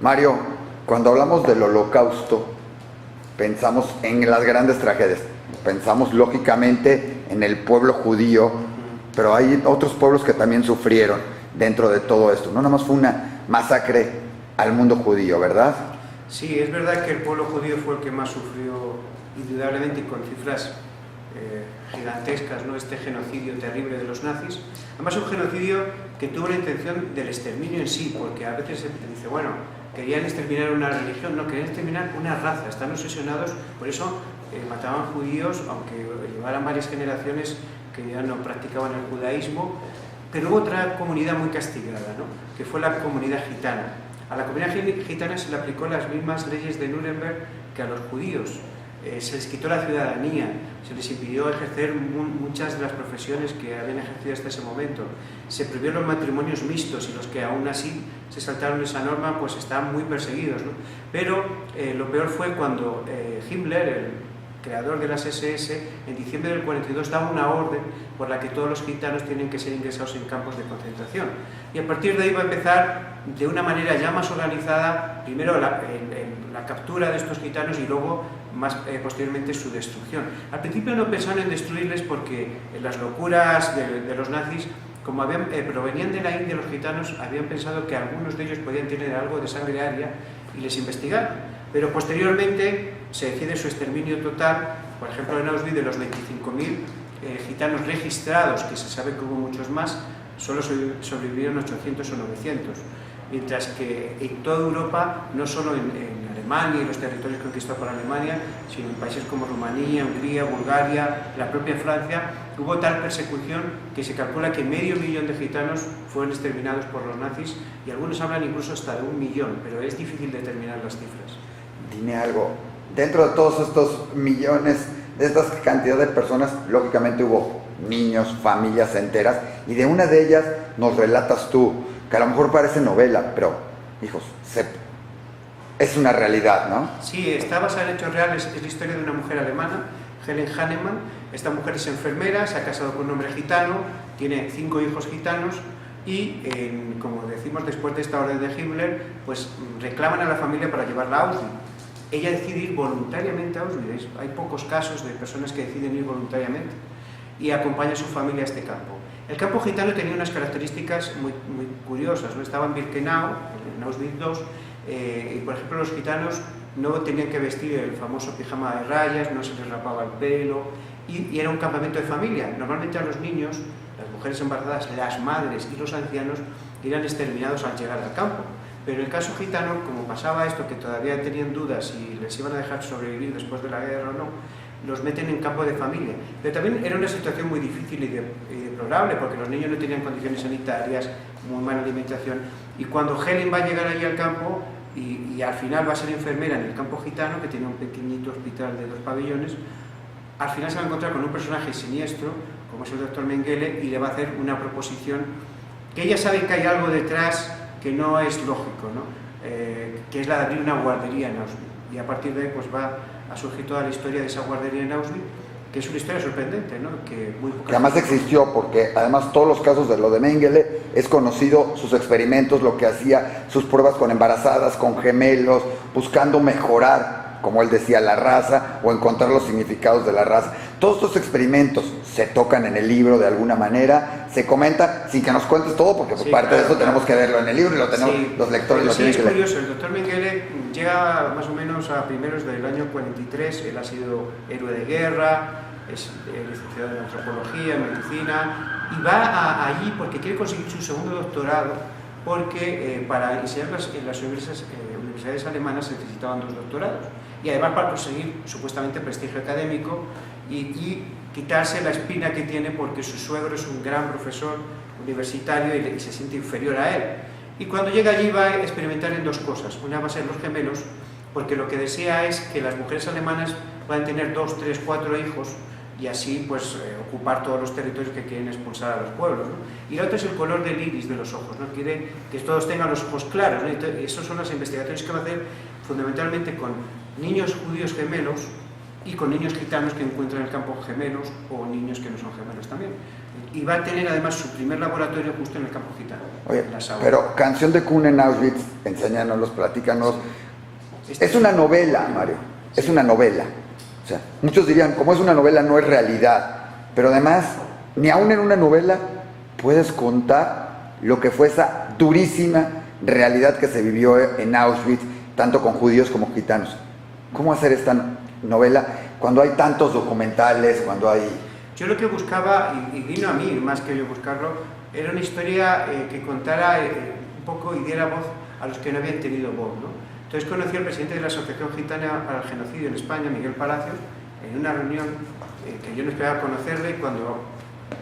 Mario, cuando hablamos del Holocausto, pensamos en las grandes tragedias. Pensamos lógicamente en el pueblo judío, pero hay otros pueblos que también sufrieron dentro de todo esto. No nada más fue una masacre al mundo judío, ¿verdad? Sí, es verdad que el pueblo judío fue el que más sufrió, indudablemente, con cifras gigantescas, ¿no? Este genocidio terrible de los nazis. Además, un genocidio que tuvo la intención del exterminio en sí, porque a veces se dice, bueno, querían exterminar una religión, no, querían exterminar una raza, están obsesionados, por eso mataban judíos, aunque llevaran varias generaciones que ya no practicaban el judaísmo, pero hubo otra comunidad muy castigada, ¿no? Que fue la comunidad gitana. A la comunidad gitana se le aplicó las mismas leyes de Nuremberg que a los judíos. Se les quitó la ciudadanía, se les impidió ejercer muchas de las profesiones que habían ejercido hasta ese momento. Se prohibieron los matrimonios mixtos y los que aún así se saltaron esa norma pues estaban muy perseguidos, ¿no? Pero lo peor fue cuando Himmler, el creador de las SS, en diciembre del 42 daba una orden por la que todos los gitanos tienen que ser ingresados en campos de concentración. Y a partir de ahí va a empezar de una manera ya más organizada, primero la captura de estos gitanos y luego posteriormente su destrucción. Al principio no pensaban en destruirles porque las locuras de los nazis, como provenían de la India los gitanos, habían pensado que algunos de ellos podían tener algo de sangre aria y les investigaron. Pero posteriormente se decide su exterminio total. Por ejemplo, en Auschwitz, de los 25.000 gitanos registrados, que se sabe que hubo muchos más, solo sobrevivieron 800 o 900. Mientras que en toda Europa, no solo en Alemania y los territorios conquistados por Alemania, sino en países como Rumanía, Hungría, Bulgaria, la propia Francia, hubo tal persecución que se calcula que 500.000 de gitanos fueron exterminados por los nazis y algunos hablan incluso hasta de 1 millón, pero es difícil determinar las cifras. Dime algo, dentro de todos estos millones, de esta cantidad de personas, lógicamente hubo niños, familias enteras, y de una de ellas nos relatas tú, que a lo mejor parece novela, pero, hijos, es una realidad, ¿no? Sí, está basada en hechos reales, es la historia de una mujer alemana, Helen Hannemann. Esta mujer es enfermera, se ha casado con un hombre gitano, tiene 5 hijos gitanos y, como decimos, después de esta orden de Himmler, pues reclaman a la familia para llevarla a Auschwitz. Ella decide ir voluntariamente a Auschwitz. Hay pocos casos de personas que deciden ir voluntariamente y acompaña a su familia a este campo. El campo gitano tenía unas características muy curiosas, ¿no? Estaba en Birkenau, en Auschwitz II, y por ejemplo los gitanos no tenían que vestir el famoso pijama de rayas, no se les rapaba el pelo, y era un campamento de familia. Normalmente a los niños, las mujeres embarazadas, las madres y los ancianos eran exterminados al llegar al campo. Pero en el caso gitano, como pasaba esto, que todavía tenían dudas si les iban a dejar sobrevivir después de la guerra o no, los meten en campo de familia. Pero también era una situación muy difícil y deplorable, porque los niños no tenían condiciones sanitarias, muy mala alimentación, y cuando Helen va a llegar allí al campo, y al final va a ser enfermera en el campo gitano, que tiene un pequeñito hospital de 2 pabellones, al final se va a encontrar con un personaje siniestro, como es el doctor Mengele, y le va a hacer una proposición que ella sabe que hay algo detrás que no es lógico, ¿no? Que es la de abrir una guardería en Auschwitz. Y a partir de ahí pues va a surgir toda la historia de esa guardería en Auschwitz, que es una historia sorprendente, ¿no? Que además existió, porque además todos los casos de lo de Mengele es conocido, sus experimentos, lo que hacía, sus pruebas con embarazadas, con gemelos, buscando mejorar, como él decía, la raza o encontrar los significados de la raza. Todos estos experimentos se tocan en el libro de alguna manera, se comentan, sin que nos cuentes todo, porque sí, parte claro, de eso tenemos que verlo en el libro y lo tenemos, sí, los lectores lo tienen que leer. Sí, es curioso, el doctor Mengele llega más o menos a primeros del año 43, él ha sido héroe de guerra, es licenciado en antropología, en medicina, y va allí porque quiere conseguir su segundo doctorado, porque para enseñar en las universidades alemanas se necesitaban 2 doctorados, y además para conseguir supuestamente prestigio académico y quitarse la espina que tiene porque su suegro es un gran profesor universitario y se siente inferior a él. Y cuando llega allí va a experimentar en 2 cosas. Una va a ser los gemelos, porque lo que desea es que las mujeres alemanas puedan tener 2, 3, 4 hijos y así pues ocupar todos los territorios que quieren expulsar a los pueblos, ¿no? Y la otra es el color del iris de los ojos, ¿no? Quiere que todos tengan los ojos claros, ¿no? Esas son las investigaciones que va a hacer fundamentalmente con niños judíos gemelos y con niños gitanos que encuentran en el campo gemelos o niños que no son gemelos también. Y va a tener además su primer laboratorio justo en el campo gitano. Oye, pero Canción de Cuna en Auschwitz enséñanos, platícanos. Es una novela, Mario, es una novela. O sea, muchos dirían, como es una novela no es realidad, pero además, ni aún en una novela puedes contar lo que fue esa durísima realidad que se vivió en Auschwitz, tanto con judíos como gitanos. ¿Cómo hacer esta novela cuando hay tantos documentales, cuando hay... Yo lo que buscaba, y vino a mí más que yo buscarlo, era una historia que contara un poco y diera voz a los que no habían tenido voz, ¿no? Entonces conocí al presidente de la Asociación Gitana para el Genocidio en España, Miguel Palacios, en una reunión que yo no esperaba conocerle, y cuando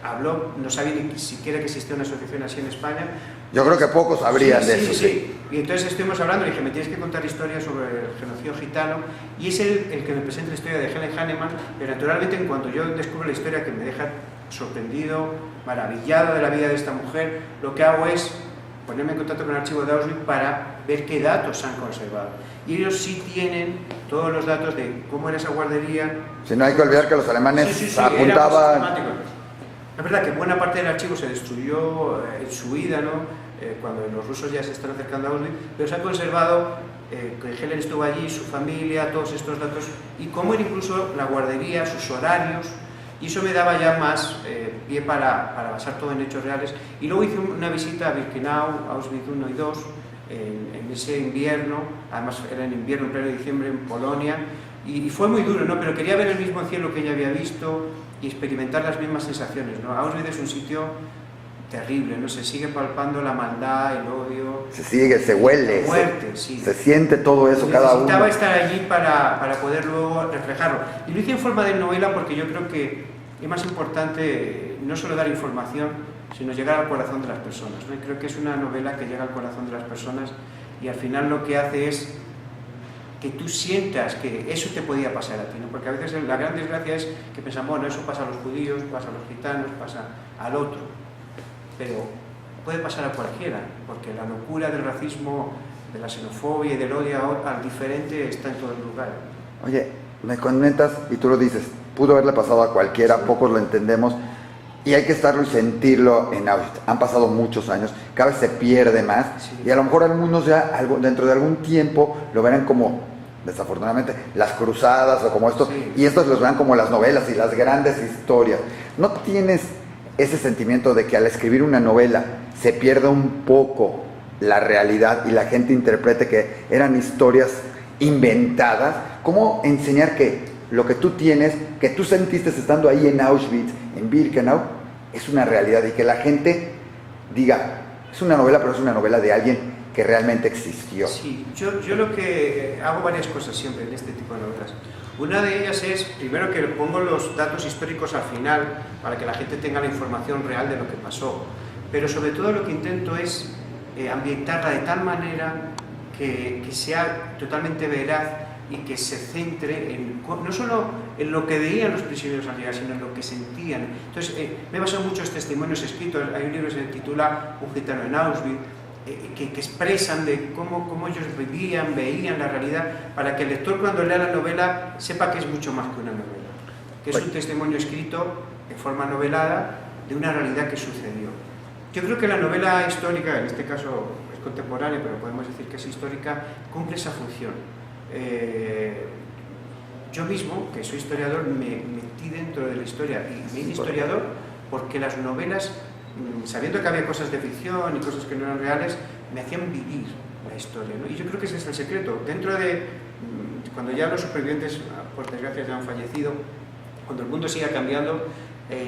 habló no sabía ni siquiera que existía una asociación así en España. Yo creo que pocos sabrían de eso. Sí. Y entonces estuvimos hablando y dije, me tienes que contar historias sobre el genocidio gitano, y es el que me presenta la historia de Helen Hanneman, pero naturalmente en cuanto yo descubro la historia, que me deja sorprendido, maravillado de la vida de esta mujer, lo que hago es ponerme en contacto con el archivo de Auschwitz para ver qué datos han conservado. Y ellos sí tienen todos los datos de cómo era esa guardería. Si no hay que olvidar que los alemanes apuntaban... Es verdad que buena parte del archivo se destruyó en su huida, ¿no? Cuando los rusos ya se están acercando a Auschwitz, pero se ha conservado que Helen estuvo allí, su familia, todos estos datos, y cómo era incluso la guardería, sus horarios, y eso me daba ya más pie para basar todo en hechos reales. Y luego hice una visita a Birkenau, Auschwitz 1 y 2, en ese invierno, además era en invierno, en pleno diciembre, en Polonia, y fue muy duro, ¿no? Pero quería ver el mismo cielo que ella había visto y experimentar las mismas sensaciones, ¿no? Auschwitz es un sitio terrible, ¿no? Se sigue palpando la maldad, el odio. Se huele. Muerte, sí. Se siente todo eso, cada uno. Necesitaba estar allí para poder luego reflejarlo. Y lo hice en forma de novela porque yo creo que es más importante no solo dar información, sino llegar al corazón de las personas, ¿no? Y creo que es una novela que llega al corazón de las personas y al final lo que hace es que tú sientas que eso te podía pasar a ti, ¿no? Porque a veces la gran desgracia es que pensamos, bueno, eso pasa a los judíos, pasa a los gitanos, pasa al otro, pero puede pasar a cualquiera, porque la locura del racismo, de la xenofobia y del odio al diferente está en todo el lugar. Oye, me comentas y tú lo dices, pudo haberle pasado a cualquiera, sí. Pocos lo entendemos, y hay que estarlo y sentirlo en Auschwitz. Han pasado muchos años, cada vez se pierde más, sí. Y a lo mejor algunos ya dentro de algún tiempo lo verán como, desafortunadamente, las cruzadas o como esto, sí. Y estos los verán como las novelas y las grandes historias. ¿No tienes ese sentimiento de que al escribir una novela se pierde un poco la realidad y la gente interprete que eran historias inventadas? ¿Cómo enseñar que lo que tú tienes, que tú sentiste estando ahí en Auschwitz, en Birkenau, es una realidad y que la gente diga, es una novela, pero es una novela de alguien que realmente existió? Sí, yo lo que hago varias cosas siempre en este tipo de novelas. Una de ellas es, primero, que pongo los datos históricos al final para que la gente tenga la información real de lo que pasó, pero sobre todo lo que intento es ambientarla de tal manera que sea totalmente veraz y que se centre no solo en lo que veían los prisioneros al llegar, sino en lo que sentían. Entonces, me he basado mucho en testimonios escritos. Hay un libro que se titula Un gitano en Auschwitz, que expresan de cómo ellos vivían, veían la realidad, para que el lector cuando lea la novela sepa que es mucho más que una novela, que es un testimonio escrito en forma novelada de una realidad que sucedió. Yo creo que la novela histórica, en este caso es contemporánea, pero podemos decir que es histórica, cumple esa función. Yo mismo, que soy historiador, me metí dentro de la historia y me hice historiador porque las novelas, sabiendo que había cosas de ficción y cosas que no eran reales, me hacían vivir la historia, ¿no? Y yo creo que ese es el secreto. Dentro de, cuando ya los supervivientes, por desgracia, ya han fallecido, cuando el mundo siga cambiando,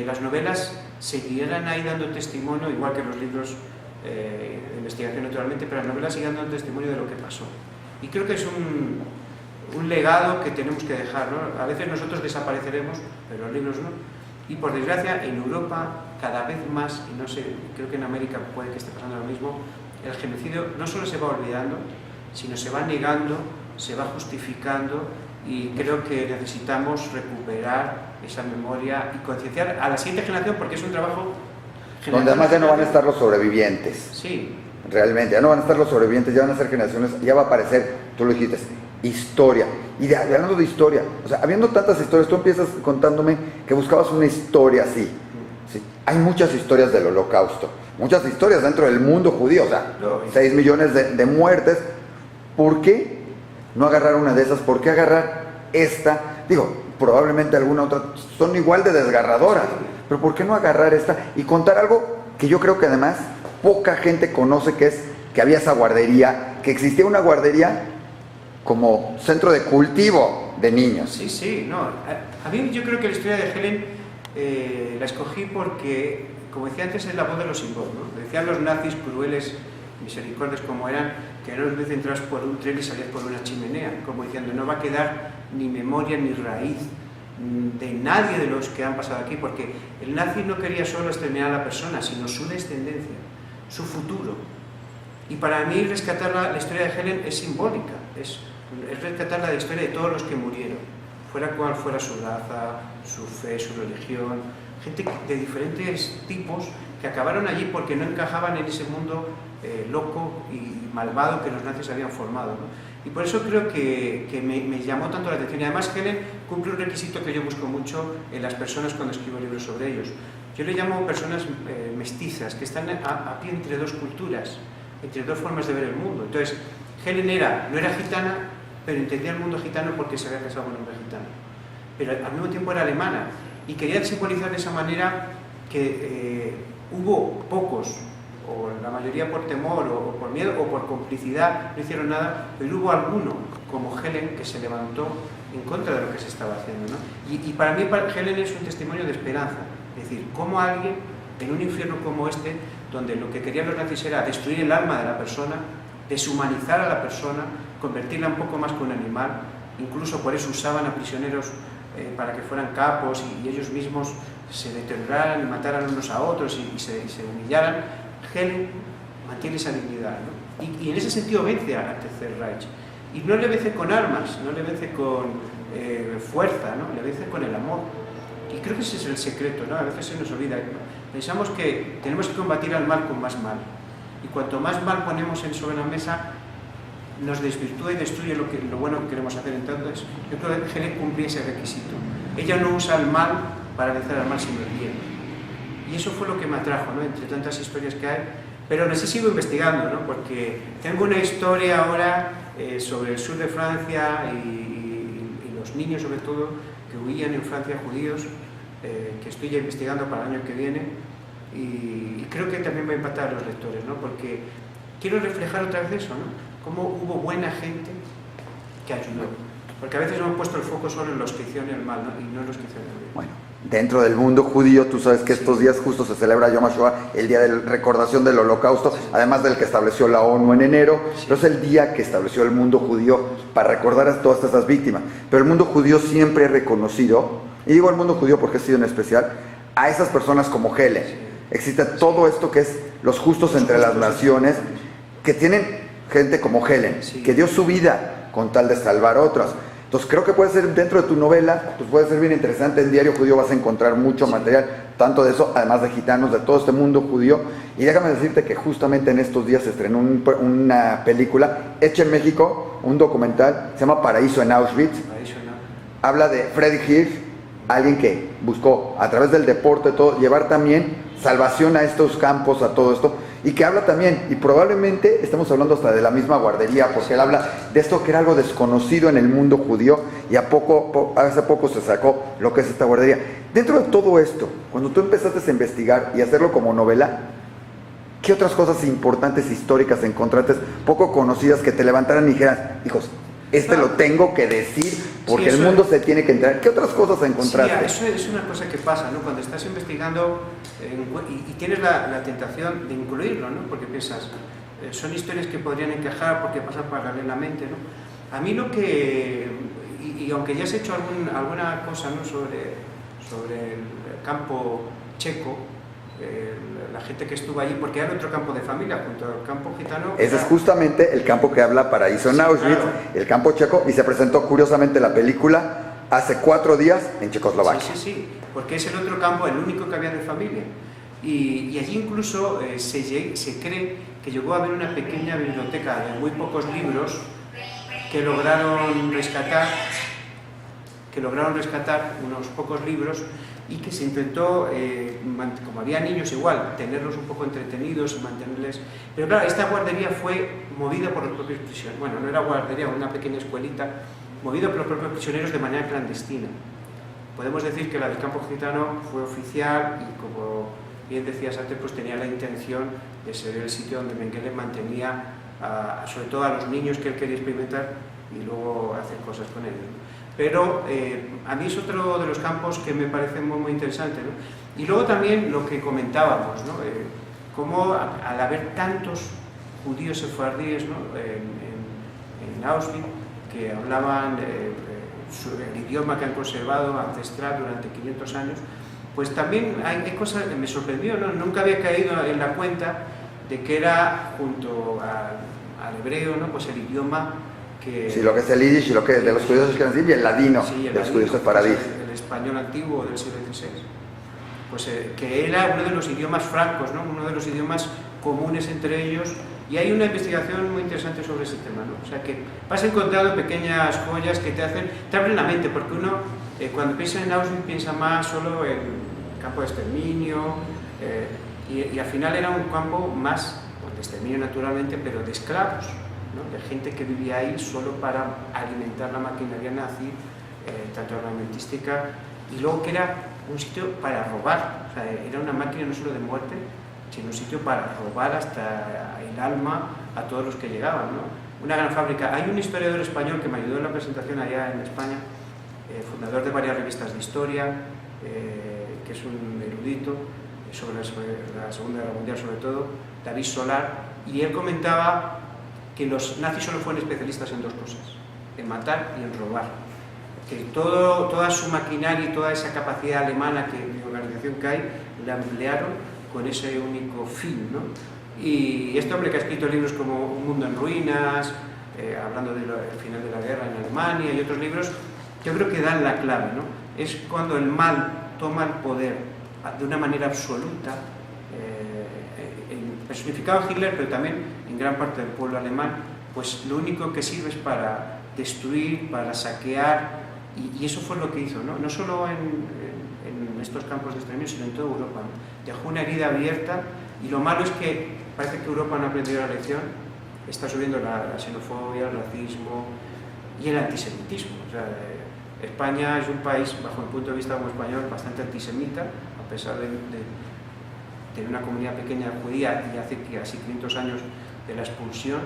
las novelas seguirán ahí dando testimonio, igual que los libros de investigación naturalmente, pero las novelas siguen dando testimonio de lo que pasó. Y creo que es un legado que tenemos que dejar, ¿no? A veces nosotros desapareceremos, pero los libros no. Y por desgracia, en Europa, cada vez más, y no sé, creo que en América puede que esté pasando lo mismo, el genocidio no solo se va olvidando, sino se va negando, se va justificando, y creo que necesitamos recuperar esa memoria y concienciar a la siguiente generación, porque es un trabajo donde además ya no van a estar los sobrevivientes. Sí. Realmente, ya no van a estar los sobrevivientes, ya van a ser generaciones, ya va a aparecer, tú lo dijiste, historia. Y hablando de historia, o sea, habiendo tantas historias, tú empiezas contándome que buscabas una historia así, Sí. Hay muchas historias del Holocausto, muchas historias dentro del mundo judío, o sea, 6 millones de muertes. ¿Por qué no agarrar una de esas? ¿Por qué agarrar esta? Digo, probablemente alguna otra son igual de desgarradoras, pero ¿por qué no agarrar esta y contar algo que yo creo que además poca gente conoce, que había esa guardería, que existía una guardería como centro de cultivo de niños? Sí, sí, no. A mí yo creo que la historia de Helen la escogí porque, como decía antes, es la voz de los símbolos, ¿no? Decían los nazis, crueles, misericordios como eran, que no os entras por un tren y salías por una chimenea, como diciendo, no va a quedar ni memoria ni raíz de nadie de los que han pasado aquí, porque el nazi no quería solo exterminar a la persona, sino su descendencia, su futuro. Y para mí rescatar la historia de Helen es simbólica, es rescatar la historia de todos los que murieron, fuera cual fuera su raza, su fe, su religión, gente de diferentes tipos que acabaron allí porque no encajaban en ese mundo loco y malvado que los nazis habían formado, ¿no? Y por eso creo que me llamó tanto la atención. Y además Helen cumple un requisito que yo busco mucho en las personas cuando escribo libros sobre ellos. Yo le llamo personas mestizas, que están a pie entre dos culturas, entre dos formas de ver el mundo. Entonces, Helen no era gitana, pero entendía el mundo gitano porque se había casado con un hombre gitano. Pero al mismo tiempo era alemana. Y quería simbolizar de esa manera que hubo pocos, o la mayoría por temor, o por miedo, o por complicidad, no hicieron nada, pero hubo alguno, como Helen, que se levantó en contra de lo que se estaba haciendo, ¿no? Y para mí Helen es un testimonio de esperanza. Es decir, cómo alguien, en un infierno como este, donde lo que querían los nazis era destruir el alma de la persona, deshumanizar a la persona, convertirla un poco más que un animal, incluso por eso usaban a prisioneros para que fueran capos y ellos mismos se deterioraran y mataran unos a otros y se humillaran. Helen mantiene esa dignidad, ¿no? Y en ese sentido vence al Tercer Reich. Y no le vence con armas, no le vence con fuerza, ¿no? Le vence con el amor. Y creo que ese es el secreto, ¿no? A veces se nos olvida. Pensamos que tenemos que combatir al mal con más mal. Y cuanto más mal ponemos sobre la mesa, nos desvirtúa y destruye lo bueno que queremos hacer. Entonces, yo creo que Helen cumplía ese requisito. Ella no usa el mal para vencer al mal, sino el bien. Y eso fue lo que me atrajo, ¿no? Entre tantas historias que hay. Pero no sé, sigo investigando, ¿no? Porque tengo una historia ahora sobre el sur de Francia y los niños, sobre todo, que huían en Francia judíos, que estoy ya investigando para el año que viene. Y creo que también va a impactar a los lectores, ¿no? Porque quiero reflejar otra vez eso, ¿no? Cómo hubo buena gente que ayudó. Porque a veces hemos puesto el foco solo en los que hicieron el mal, ¿no? Y no en los que hicieron el bien. Bueno, dentro del mundo judío, tú sabes que estos días justo se celebra Yom HaShoah, el día de recordación del Holocausto, además del que estableció la ONU en enero, pero es el día que estableció el mundo judío para recordar a todas esas víctimas. Pero el mundo judío siempre ha reconocido, y digo el mundo judío porque ha sido en especial, a esas personas como Helen. Existe todo esto que es los justos entre las naciones, que tienen gente como Helen, que dio su vida con tal de salvar a otras. Entonces creo que puede ser dentro de tu novela, pues puede ser bien interesante. En Diario Judío vas a encontrar mucho material, tanto de eso, además de gitanos, de todo este mundo judío. Y déjame decirte que justamente en estos días se estrenó una película hecha en México, un documental, se llama Paraíso en Auschwitz. Habla de Freddy Hirsch, alguien que buscó a través del deporte todo, llevar también salvación a estos campos, a todo esto, y que habla también, y probablemente estamos hablando hasta de la misma guardería, porque él habla de esto que era algo desconocido en el mundo judío, y hace poco se sacó lo que es esta guardería. Dentro de todo esto, cuando tú empezaste a investigar y hacerlo como novela, ¿qué otras cosas importantes históricas encontraste, poco conocidas, que te levantaran y dijeras, hijos, lo tengo que decir, porque el mundo se tiene que enterar? ¿Qué otras cosas encontraste? Sí, eso es una cosa que pasa, ¿no? Cuando estás investigando y tienes la tentación de incluirlo, ¿no? Porque piensas, son historias que podrían encajar porque pasan paralelamente, ¿no? A mí lo que, y aunque ya has hecho alguna cosa, ¿no? sobre el campo checo, la gente que estuvo allí, porque era otro campo de familia junto al campo gitano. Ese es justamente el campo que habla Paraíso en Auschwitz, claro. El campo checo, y se presentó curiosamente la película hace 4 días en Checoslovaquia. Sí, porque es el otro campo, el único que había de familia. Y allí incluso se cree que llegó a haber una pequeña biblioteca de muy pocos libros que lograron rescatar. que lograron rescatar unos pocos libros y que se intentó, como había niños igual, tenerlos un poco entretenidos y mantenerles... Pero claro, esta guardería fue movida por los propios prisioneros, bueno, no era guardería, una pequeña escuelita, movida por los propios prisioneros de manera clandestina. Podemos decir que la del campo gitano fue oficial y, como bien decías antes, pues tenía la intención de ser el sitio donde Mengele mantenía sobre todo a los niños que él quería experimentar y luego hacer cosas con ellos, ¿no? Pero a mí es otro de los campos que me parece muy interesante, ¿no? Y luego también lo que comentábamos, ¿no? Cómo al haber tantos judíos sefardíes, ¿no? en Auschwitz, que hablaban el idioma que han conservado ancestral durante 500 años, pues también hay cosas que me sorprendió, ¿no? Nunca había caído en la cuenta de que era, junto al hebreo, ¿no? Pues el idioma que... Sí, lo que es el yiddish y lo que es de los judíos ashkenazim y el ladino, sí, de los judíos sefaradíes. El español antiguo del siglo XVI. Pues que era uno de los idiomas francos, ¿no? Uno de los idiomas comunes entre ellos, y hay una investigación muy interesante sobre ese tema, ¿no? O sea que vas encontrando pequeñas joyas que te abren la mente, porque uno cuando piensa en Auschwitz piensa más solo en campo de exterminio, y al final era un campo más de exterminio naturalmente, pero de esclavos, ¿no? De gente que vivía ahí solo para alimentar la maquinaria nazi, tanto armamentística, y luego que era un sitio para robar, o sea, era una máquina no solo de muerte, sino un sitio para robar hasta el alma a todos los que llegaban, ¿no? Una gran fábrica. Hay un historiador español que me ayudó en la presentación allá en España, fundador de varias revistas de historia, que es un erudito sobre la Segunda Guerra Mundial sobre todo, David Solar, y él comentaba que los nazis solo fueron especialistas en dos cosas, en matar y en robar, que toda su maquinaria y toda esa capacidad alemana de organización que hay, la emplearon con ese único fin, ¿no? Y este hombre que ha escrito libros como Un mundo en ruinas, hablando del final de la guerra en Alemania, y otros libros, yo creo que dan la clave, ¿no? Es cuando el mal toma el poder de una manera absoluta, personificado en Hitler, pero también en gran parte del pueblo alemán, pues lo único que sirve es para destruir, para saquear, y eso fue lo que hizo, ¿no? No solo en estos campos de exterminio, sino en toda Europa, ¿no? Dejó una herida abierta, y lo malo es que parece que Europa no ha aprendido la lección, está subiendo la xenofobia, el racismo y el antisemitismo. O sea, España es un país, bajo mi punto de vista como español, bastante antisemita, a pesar de tener una comunidad pequeña judía y hace casi 500 años de la expulsión,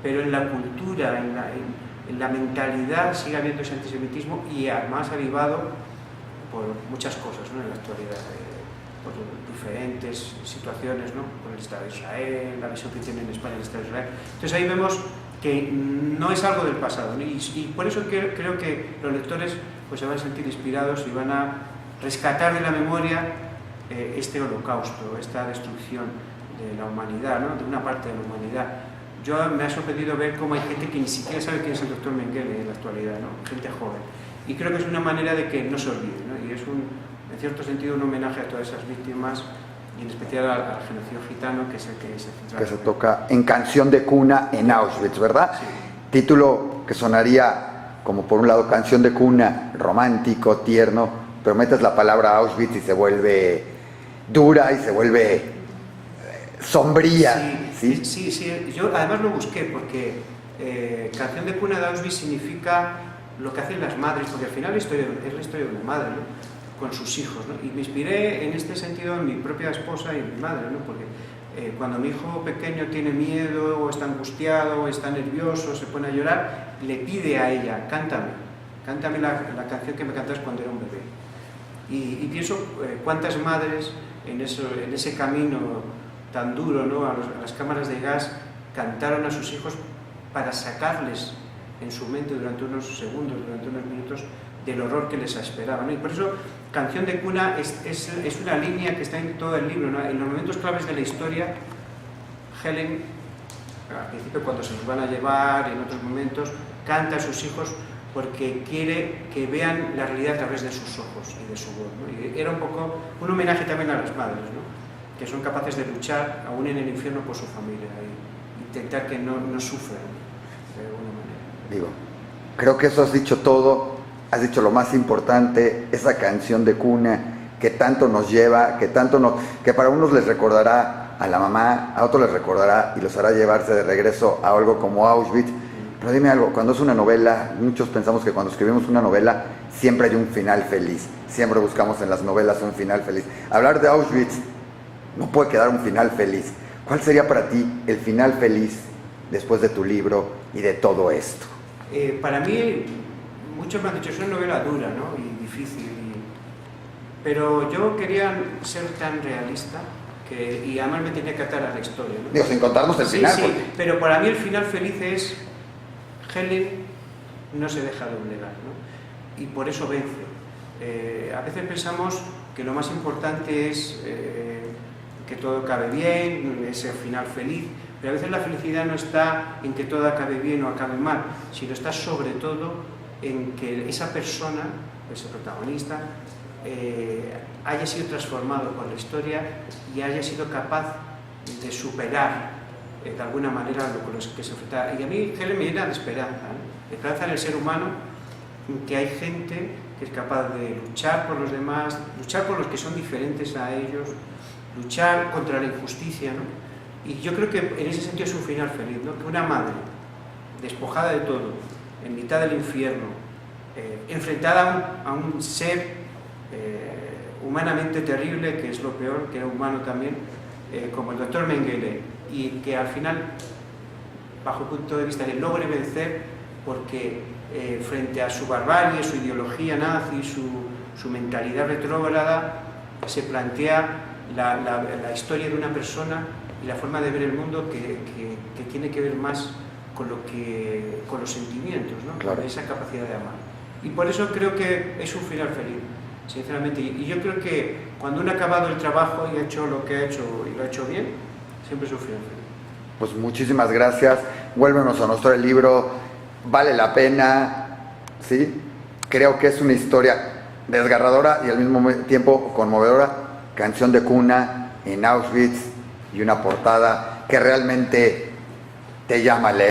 pero en la cultura, en la mentalidad sigue habiendo ese antisemitismo, y además avivado por muchas cosas, ¿no? En la actualidad, por diferentes situaciones, ¿no? Con el Estado de Israel, la visión que tiene en España el Estado de Israel. Entonces ahí vemos que no es algo del pasado, ¿no? Y por eso creo que los lectores pues se van a sentir inspirados y van a rescatar de la memoria este holocausto, esta destrucción de la humanidad, ¿no? De una parte de la humanidad. Me ha sorprendido ver cómo hay gente que ni siquiera sabe quién es el doctor Mengele en la actualidad, ¿no? Gente joven. Y creo que es una manera de que no se olvide, ¿no? Y es en cierto sentido un homenaje a todas esas víctimas, y en especial al genocidio gitano, que es el que se toca en Canción de Cuna en Auschwitz, ¿verdad? Sí. Título que sonaría como, por un lado, canción de cuna, romántico, tierno, pero metes la palabra Auschwitz y se vuelve dura y se vuelve sombría. Sí. Yo además lo busqué porque Canción de Cuna de Auschwitz significa lo que hacen las madres, porque al final es la historia de una madre, ¿no? Con sus hijos, ¿no? Y me inspiré en este sentido en mi propia esposa y en mi madre, ¿no? Porque cuando mi hijo pequeño tiene miedo, o está angustiado, o está nervioso, se pone a llorar, le pide a ella: cántame la canción que me cantas cuando era un bebé. Y pienso cuántas madres en ese camino tan duro, ¿no? a las cámaras de gas, cantaron a sus hijos para sacarles en su mente durante unos segundos, durante unos minutos, del horror que les esperaba, ¿no? Y por eso Canción de Cuna es una línea que está en todo el libro, ¿no? En los momentos claves de la historia, Helen, al principio cuando se los van a llevar, en otros momentos, canta a sus hijos porque quiere que vean la realidad a través de sus ojos y de su voz, ¿no? Y era un poco un homenaje también a las madres, ¿no? Que son capaces de luchar aún en el infierno por su familia y intentar que no sufran de alguna manera. Digo, creo que eso has dicho todo. has dicho lo más importante, esa canción de cuna que tanto nos lleva, que para unos les recordará a la mamá, a otros les recordará y los hará llevarse de regreso a algo como Auschwitz. Pero dime algo, cuando es una novela, muchos pensamos que cuando escribimos una novela siempre hay un final feliz, siempre buscamos en las novelas un final feliz. Hablar de Auschwitz no puede quedar un final feliz. ¿Cuál sería para ti el final feliz después de tu libro y de todo esto? Para mí, muchos me han dicho, es una novela dura, ¿no? Y difícil, pero yo quería ser tan realista y además me tenía que atar a la historia, ¿no? Digo, sin contarnos el final. Sí, Porque... pero para mí el final feliz es Helen no se deja doblegar, ¿no? Y por eso vence. A veces pensamos que lo más importante es que todo acabe bien, ese final feliz, pero a veces la felicidad no está en que todo acabe bien o acabe mal, sino está sobre todo en que esa persona, ese protagonista, haya sido transformado por la historia y haya sido capaz de superar de alguna manera lo con los que se enfrenta. Y a mí Helen me llena de esperanza, ¿no? Esperanza en el ser humano, en que hay gente que es capaz de luchar por los demás, luchar por los que son diferentes a ellos, luchar contra la injusticia, ¿no? Y yo creo que en ese sentido es un final feliz, ¿no? Que una madre despojada de todo, en mitad del infierno, enfrentada a un ser humanamente terrible, que es lo peor, que era humano también, como el doctor Mengele, y que al final, bajo el punto de vista, le logre vencer porque frente a su barbarie, su ideología nazi, su mentalidad retrógrada, se plantea la historia de una persona y la forma de ver el mundo que tiene que ver más con los sentimientos, ¿no? Claro. Con esa capacidad de amar. Y por eso creo que es un final feliz, sinceramente. Y yo creo que cuando uno ha acabado el trabajo y ha hecho lo que ha hecho y lo ha hecho bien, siempre es un final feliz. Pues muchísimas gracias. Vuélvenos a mostrar el libro. Vale la pena, ¿sí? Creo que es una historia desgarradora y al mismo tiempo conmovedora. Canción de cuna en Auschwitz y una portada que realmente te llama a leer.